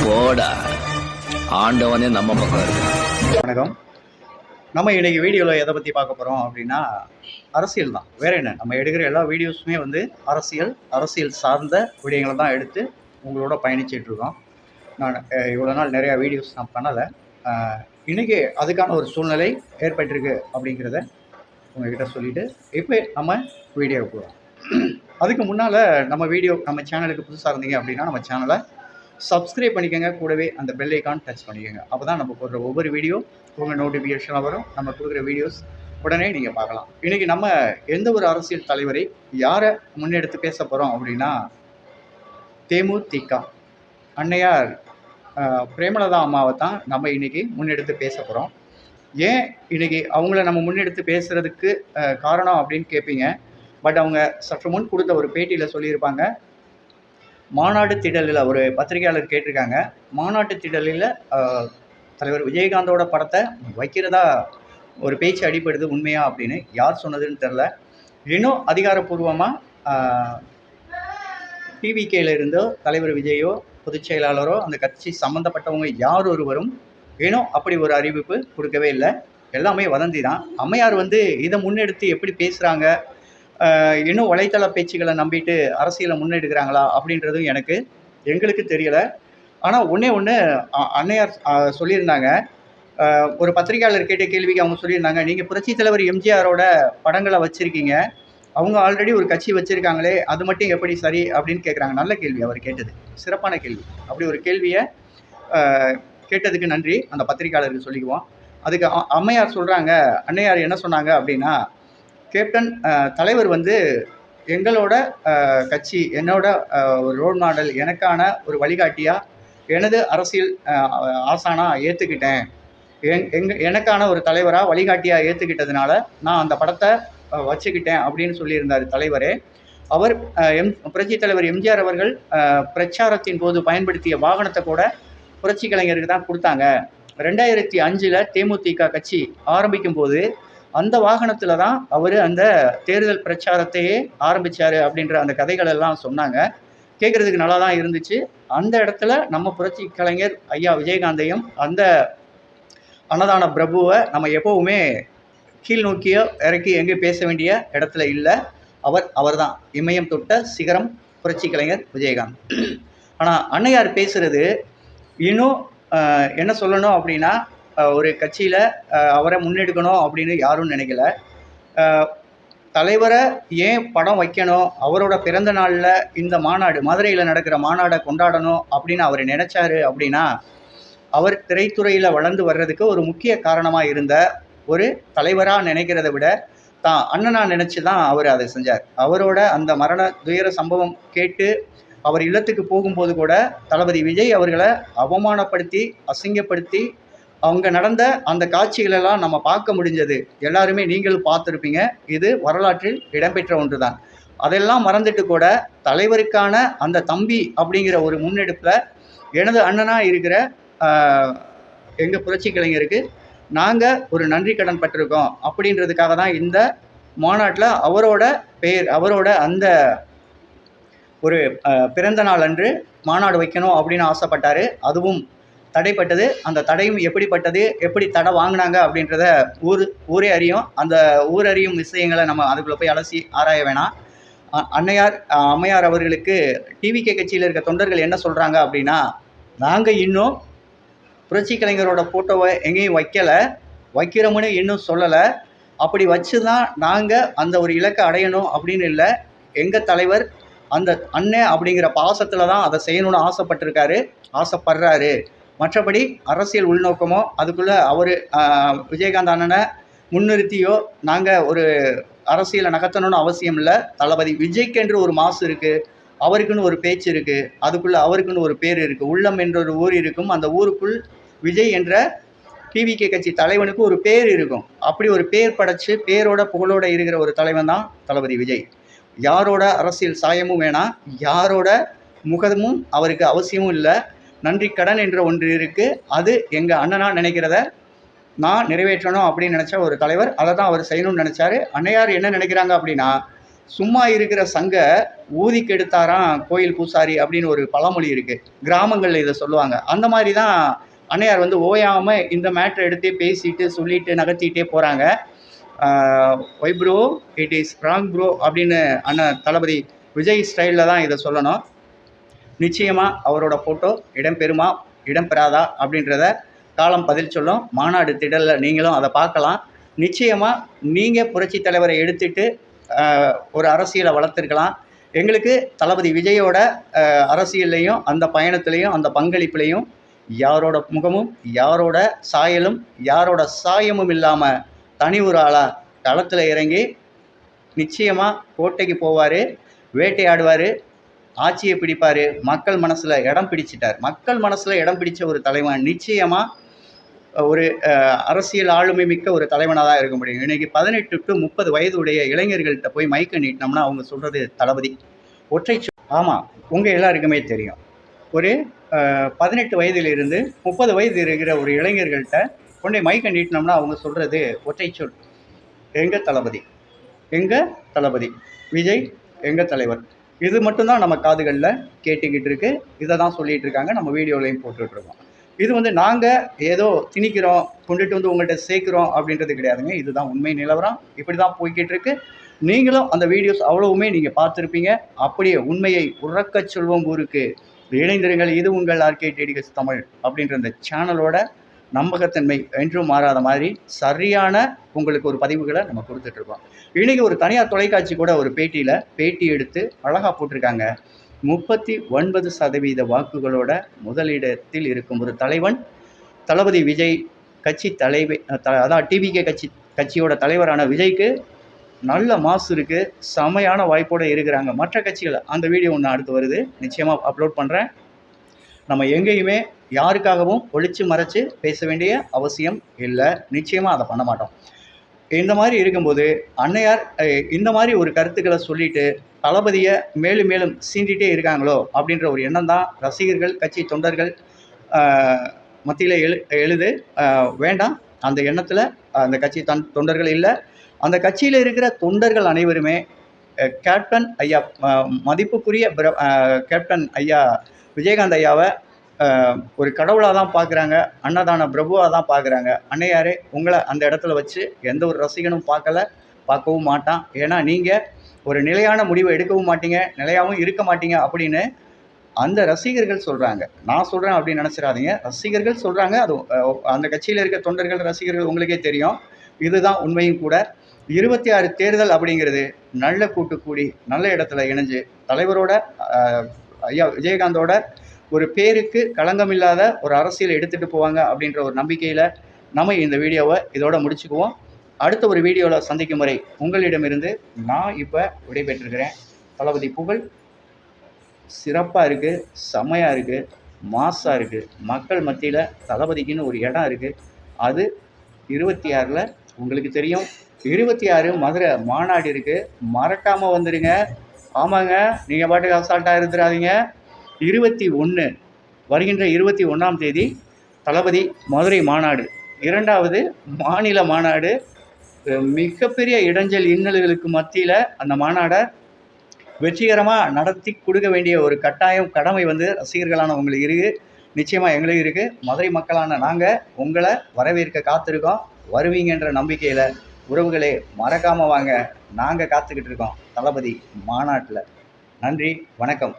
போடா ஆண்டவனே நம்ம பக்கம் இருக்கு. வணக்கம். நம்ம இன்னைக்கு வீடியோவில் எதை பற்றி பார்க்க போகிறோம் அப்படின்னா அரசியல் தான். வேற என்ன, நம்ம எடுக்கிற எல்லா வீடியோஸுமே வந்து அரசியல் சார்ந்த விடயங்களை தான் எடுத்து உங்களோட பயணிச்சுட்டு இருக்கோம். நான் இவ்வளோ நாள் நிறையா வீடியோஸ் நான் பண்ணலை. இன்றைக்கி அதுக்கான ஒரு சூழ்நிலை ஏற்பட்டிருக்கு அப்படிங்கிறத உங்கள்கிட்ட சொல்லிவிட்டு இப்போ நம்ம வீடியோவுக்கு போகிறோம். அதுக்கு முன்னால் நம்ம சேனலுக்கு புதுசாக இருந்தீங்க அப்படின்னா நம்ம சேனலை சப்ஸ்கிரைப் பண்ணிக்கோங்க. கூடவே அந்த பெல் ஐக்கான் டச் பண்ணிக்கோங்க. அப்போ தான் நம்ம போடுற ஒவ்வொரு வீடியோ உங்கள் நோட்டிஃபிகேஷனாக வரும். நம்ம கொடுக்குற வீடியோஸ் உடனே நீங்கள் பார்க்கலாம். இன்றைக்கி நம்ம எந்த ஒரு அரசியல் தலைவரை யாரை முன்னெடுத்து பேச போகிறோம் அப்படின்னா தேமுதிக அன்னையார் பிரேமலதா அம்மாவை தான் நம்ம இன்றைக்கி முன்னெடுத்து பேச போகிறோம். ஏன் இன்றைக்கி அவங்கள நம்ம முன்னெடுத்து பேசுகிறதுக்கு காரணம் அப்படின்னு கேட்பீங்க. பட் அவங்க சற்று முன் கொடுத்த ஒரு பேட்டியில் சொல்லியிருப்பாங்க, மாநாடு திடலில் ஒரு பத்திரிகையாளர் கேட்டிருக்காங்க, மாநாட்டு திடலில் தலைவர் விஜயகாந்தோட படத்தை வைக்கிறதா ஒரு பேச்சு அடிப்படுது உண்மையா அப்படின்னு. யார் சொன்னதுன்னு தெரில. இன்னும் அதிகாரப்பூர்வமாக டிவிகேல இருந்தோ தலைவர் விஜயோ பொதுச் செயலாளரோ அந்த கட்சி சம்மந்தப்பட்டவங்க யார் ஒருவரும் இன்னும் அப்படி ஒரு அறிவிப்பு கொடுக்கவே இல்லை. எல்லாமே வதந்தி தான். அம்மையார் வந்து இதை முன்னெடுத்து எப்படி பேசுகிறாங்க, இன்னும் வலைத்தள பேச்சுக்களை நம்பிட்டு அரசியலை முன்னெடுக்கிறாங்களா அப்படின்றதும் எங்களுக்கு தெரியலை. ஆனால் ஒன்று அன்னையார் சொல்லியிருந்தாங்க. ஒரு பத்திரிகையாளர் கேட்ட கேள்விக்கு அவங்க சொல்லியிருந்தாங்க, நீங்கள் புரட்சித் தலைவர் எம்ஜிஆரோட படங்களை வச்சுருக்கீங்க, அவங்க ஆல்ரெடி ஒரு கட்சி வச்சுருக்காங்களே, அது மட்டும் எப்படி சரி அப்படின்னு கேட்குறாங்க. நல்ல கேள்வி அவர் கேட்டது, சிறப்பான கேள்வி. அப்படி ஒரு கேள்வியை கேட்டதுக்கு நன்றி அந்த பத்திரிகையாளருக்கு சொல்லிக்குவோம். அதுக்கு அம்மையார் சொல்கிறாங்க, அன்னையார் என்ன சொன்னாங்க அப்படின்னா, கேப்டன் தலைவர் வந்து எங்களோட கட்சி என்னோட ஒரு ரோல் மாடல், எனக்கான ஒரு வழிகாட்டியாக, எனது அரசியல் ஆசானாக ஏற்றுக்கிட்டேன், எனக்கான ஒரு தலைவராக வழிகாட்டியாக ஏற்றுக்கிட்டதுனால நான் அந்த படத்தை வச்சுக்கிட்டேன் அப்படின்னு சொல்லியிருந்தார் தலைவரே. அவர் புரட்சி தலைவர் எம்ஜிஆர் அவர்கள் பிரச்சாரத்தின் போது பயன்படுத்திய வாகனத்தை கூட புரட்சி கலைஞருக்கு தான் கொடுத்தாங்க. 2005 தேமுதிக கட்சி ஆரம்பிக்கும் போது அந்த வாகனத்தில் தான் அவர் அந்த தேர்தல் பிரச்சாரத்தையே ஆரம்பித்தார் அப்படின்ற அந்த கதைகள் எல்லாம் சொன்னாங்க. கேட்குறதுக்கு நல்லா தான் இருந்துச்சு. அந்த இடத்துல நம்ம புரட்சி கலைஞர் ஐயா விஜயகாந்தையும் அந்த அன்னதான பிரபுவை நம்ம எப்போவுமே கீழ் நோக்கிய இறக்கி எங்கே பேச வேண்டிய இடத்துல இல்லை. அவர் தான் இமயம் தொட்ட சிகரம் புரட்சி கலைஞர் விஜயகாந்த். ஆனால் அன்னையார் பேசுகிறது இன்னும் என்ன சொல்லணும் அப்படின்னா, ஒரு கட்சியில் அவரை முன்னெடுக்கணும் அப்படின்னு யாரும் நினைக்கல. தலைவரை ஏன் படம் வைக்கணும், அவரோட பிறந்த நாளில் இந்த மாநாடு மதுரையில் நடக்கிற மாநாடை கொண்டாடணும் அப்படின்னு அவர் நினச்சாரு அப்படின்னா, அவர் திரைத்துறையில் வளர்ந்து வர்றதுக்கு ஒரு முக்கிய காரணமாக இருந்த ஒரு தலைவராக நினைக்கிறத விட தான் அண்ணனாக நினச்சி தான் அவர் அதை செஞ்சார். அவரோட அந்த மரண துயர சம்பவம் கேட்டு அவர் இல்லத்துக்கு போகும்போது கூட தளபதி விஜய் அவர்களை அவமானப்படுத்தி அசிங்கப்படுத்தி அவங்க நடந்த அந்த காட்சிகளெல்லாம் நம்ம பார்க்க முடிஞ்சது. எல்லாருமே நீங்களும் பார்த்துருப்பீங்க. இது வரலாற்றில் இடம்பெற்ற ஒன்று தான். அதெல்லாம் மறந்துட்டு கூட தலைவருக்கான அந்த தம்பி அப்படிங்கிற ஒரு முன்னெடுப்பில் எனது அண்ணனாக இருக்கிற எங்கள் புரட்சி கலைஞருக்கு நாங்கள் ஒரு நன்றி கடன் பட்டிருக்கோம் அப்படின்றதுக்காக தான் இந்த மாநாட்டில் அவரோட அந்த ஒரு பிறந்த நாள் அன்று மாநாடு வைக்கணும் அப்படின்னு ஆசைப்பட்டார். அதுவும் தடைப்பட்டது. அந்த தடையும் எப்படிப்பட்டது, எப்படி தடை வாங்கினாங்க அப்படின்றத ஊரே அறியும். அந்த ஊர் அறியும் விஷயங்களை நம்ம அதுக்குள்ளே போய் அலசி ஆராய வேணாம். அம்மையார் அவர்களுக்கு டிவிகே கட்சியில் இருக்க தொண்டர்கள் என்ன சொல்கிறாங்க அப்படின்னா, நாங்கள் இன்னும் புரட்சி கலைஞரோட ஃபோட்டோவை எங்கேயும் வைக்கிறோம்னு இன்னும் சொல்லலை. அப்படி வச்சு தான் நாங்கள் அந்த ஒரு இலக்கை அடையணும் அப்படின்னு இல்லை. எங்கள் தலைவர் அந்த அண்ணன் அப்படிங்கிற பாசத்தில் தான் அதை செய்யணும்னு ஆசைப்படுறாரு. மற்றபடி அரசியல் உள்நோக்கமோ அதுக்குள்ளே அவர் விஜயகாந்த் அண்ணனை முன்னிறுத்தியோ நாங்கள் ஒரு அரசியலை நகர்த்தணும்னு அவசியம் இல்லை. தளபதி விஜய்க்கென்று ஒரு மாசு இருக்குது, அவருக்குன்னு ஒரு பேச்சு இருக்குது, அதுக்குள்ளே அவருக்குன்னு ஒரு பேர் இருக்குது. உள்ளம் என்ற ஒரு ஊர் இருக்கும். அந்த ஊருக்குள் விஜய் என்ற டிவிகே கட்சி தலைவனுக்கு ஒரு பேர் இருக்கும். அப்படி ஒரு பேர் படைச்சு பேரோட புகழோட இருக்கிற ஒரு தலைவன் தான் தளபதி விஜய். யாரோட அரசியல் சாயமும் வேணாம், யாரோட முகமும் அவருக்கு அவசியமும் இல்லை. நன்றி கடன் என்ற ஒன்று இருக்குது. அது எங்கள் அண்ணனாக நினைக்கிறத நான் நிறைவேற்றணும் அப்படின்னு நினச்ச ஒரு தலைவர். அதை தான் அவர் செய்யணும்னு நினச்சாரு. அன்னையார் என்ன நினைக்கிறாங்க அப்படின்னா, சும்மா இருக்கிற சங்க ஊதி கெடுத்தாராம் கோயில் பூசாரி அப்படின்னு ஒரு பழமொழி இருக்குது. கிராமங்களில் இதை சொல்லுவாங்க. அந்த மாதிரி தான் அன்னையார் வந்து ஓயாமல் இந்த மேட்ரை எடுத்தே பேசிட்டு சொல்லிட்டு நகர்த்திட்டே போகிறாங்க. Why bro, it is wrong bro அப்படின்னு அண்ணன் தளபதி விஜய் ஸ்டைலில் தான் இதை சொல்லணும். நிச்சயமாக அவரோட ஃபோட்டோ இடம்பெறுமா இடம்பெறாதா அப்படின்றத காலம் பதில் சொல்லும். மாநாடு திடலில் நீங்களும் அதை பார்க்கலாம். நிச்சயமாக நீங்கள் புரட்சி தலைவரை எடுத்துட்டு ஒரு அரசியலை வளர்த்துருக்கலாம். எங்களுக்கு தளபதி விஜயோட அரசியல்லையும் அந்த பயணத்துலேயும் அந்த பங்களிப்புலையும் யாரோட முகமும் யாரோட சாயலும் யாரோட சாயமும் இல்லாமல் தனி ஒரு ஆளாக களத்தில் இறங்கி நிச்சயமாக கோட்டைக்கு போவார், வேட்டையாடுவார், ஆட்சியை பிடிப்பார். மக்கள் மனசில் இடம் பிடிச்சிட்டார். மக்கள் மனசில் இடம் பிடிச்ச ஒரு தலைவன் நிச்சயமாக ஒரு அரசியல் ஆளுமை மிக்க ஒரு தலைவனாக தான் இருக்க முடியும். இன்றைக்கி 18 to 30 வயது உடைய இளைஞர்கள்ட்ட போய் மைக்கை நீட்டினோம்னா அவங்க சொல்கிறது தளபதி ஒற்றை. ஆமாம், உங்கள் எல்லாருக்குமே தெரியும். ஒரு 18 வயதிலிருந்து 30 வயது இருக்கிற ஒரு இளைஞர்கள்ட்ட கொண்டே மைக்கை நீட்டினோம்னா அவங்க சொல்கிறது ஒற்றை சொல், எங்கள் தளபதி, எங்கள் தளபதி விஜய், எங்கள் தலைவர். இது மட்டும்தான் நம்ம காதுகளில் கேட்டுக்கிட்டு இருக்கு. இதை தான் சொல்லிகிட்டு இருக்காங்க, நம்ம வீடியோலையும் போட்டுட்ருக்கோம். இது வந்து நாங்கள் ஏதோ திணிக்கிறோம், கொண்டுட்டு வந்து உங்கள்கிட்ட சேர்க்குறோம் அப்படின்றது கிடையாதுங்க. இதுதான் உண்மை நிலவரம். இப்படி தான் போய்கிட்டு இருக்கு. நீங்களும் அந்த வீடியோஸ் அவ்வளவுமே நீங்கள் பார்த்துருப்பீங்க. அப்படியே உண்மையை உறக்க சொல்வோம் ஊருக்கு இணைந்திருங்கள். இது உங்கள் ஆர்கே டெடிகஸ் தமிழ் அப்படின்ற இந்த சேனலோட நம்பகத்தன்மை என்றும் மாறாத மாதிரி சரியான உங்களுக்கு ஒரு பதிவுகளை நம்ம கொடுத்துட்ருக்கோம். இன்றைக்கி ஒரு தனியார் தொலைக்காட்சி கூட ஒரு பேட்டி எடுத்து அழகாக போட்டிருக்காங்க. 39% வாக்குகளோட முதலிடத்தில் இருக்கும் ஒரு தலைவன் தளபதி விஜய். கட்சி அதான் டிவிகே கட்சியோட தலைவரான விஜய்க்கு நல்ல மாசு இருக்குது, செமையான வாய்ப்போடு இருக்கிறாங்க மற்ற கட்சிகள். அந்த வீடியோ ஒன்று அடுத்து வருது, நிச்சயமாக அப்லோட் பண்ணுறேன். நம்ம எங்கேயுமே யாருக்காகவும் ஒளிச்சு மறைச்சு பேச வேண்டிய அவசியம் இல்லை. நிச்சயமாக அதை பண்ண மாட்டோம். இந்த மாதிரி இருக்கும்போது அன்னையார் இந்த மாதிரி ஒரு கருத்துக்களை சொல்லிட்டு தளபதியை மேலும் மேலும் சீண்டிகிட்டே இருக்காங்களோ அப்படின்ற ஒரு எண்ணம் தான் ரசிகர்கள், கட்சி தொண்டர்கள் மத்தியில் எழுது. வேண்டாம், அந்த எண்ணத்தில் அந்த கட்சி தொண்டர்கள் இல்லை. அந்த கட்சியில் இருக்கிற தொண்டர்கள் அனைவருமே கேப்டன் ஐயா, மதிப்புக்குரிய கேப்டன் ஐயா விஜயகாந்த் ஐயாவை ஒரு கடவுளாக தான் பார்க்குறாங்க, அன்னதான பிரபுவாக தான் பார்க்குறாங்க. அன்னையாரே உங்களை அந்த இடத்துல வச்சு எந்த ஒரு ரசிகனும் பார்க்கவும் மாட்டான். ஏன்னா நீங்கள் ஒரு நிலையான முடிவை எடுக்கவும் மாட்டீங்க, நிலையாகவும் இருக்க மாட்டீங்க அப்படின்னு அந்த ரசிகர்கள் சொல்கிறாங்க. நான் சொல்கிறேன் அப்படின்னு நினச்சிடாதீங்க, ரசிகர்கள் சொல்கிறாங்க. அது அந்த கட்சியில் இருக்க தொண்டர்கள், ரசிகர்கள் உங்களுக்கே தெரியும். இதுதான் உண்மையும் கூட. 26 தேர்தல் அப்படிங்கிறது நல்ல கூட்டு கூடி நல்ல இடத்துல இணைஞ்சு தலைவரோட ஐயா விஜயகாந்தோட ஒரு பேருக்கு களங்கமில்லாத ஒரு அரசியல் எடுத்துகிட்டு போவாங்க அப்படின்ற ஒரு நம்பிக்கையில் நம்ம இந்த வீடியோவை இதோட முடிச்சுக்குவோம். அடுத்த ஒரு வீடியோவில் சந்திக்கும் வரை உங்களிடமிருந்து நான் இப்போ விடைபெற்றிருக்கிறேன். தளபதி புகழ் சிறப்பாக இருக்குது, செம்மையாக இருக்குது, மாஸாக இருக்குது. மக்கள் மத்தியில் தளபதிக்குன்னு ஒரு இடம் இருக்குது. அது 26 உங்களுக்கு தெரியும். 26 மதுரை மாநாடு இருக்குது, மறக்காமல் வந்துடுங்க. ஆமாங்க, நீங்கள் பாட்டுக்கு அசால்ட்டாக இருந்துடாதீங்க. 21 வருகின்ற 21ஆம் தேதி தளபதி மதுரை மாநாடு, 2வது மாநில மாநாடு. மிகப்பெரிய இடைஞ்சல் இன்னல்களுக்கு மத்தியில் அந்த மாநாடை வெற்றிகரமாக நடத்தி கொடுக்க வேண்டிய ஒரு கட்டாயம், கடமை வந்து ரசிகர்களான உங்களுக்கு இருக்குது. நிச்சயமாக எங்களுக்கு இருக்குது. மதுரை மக்களான நாங்கள் உங்களை வரவேற்க காத்திருக்கோம். வருவீங்கன்ற நம்பிக்கையில் உறவுகளே மறக்காமல் வாங்க. நாங்கள் காத்துக்கிட்டு இருக்கோம் தளபதி மாநாட்டில். நன்றி, வணக்கம்.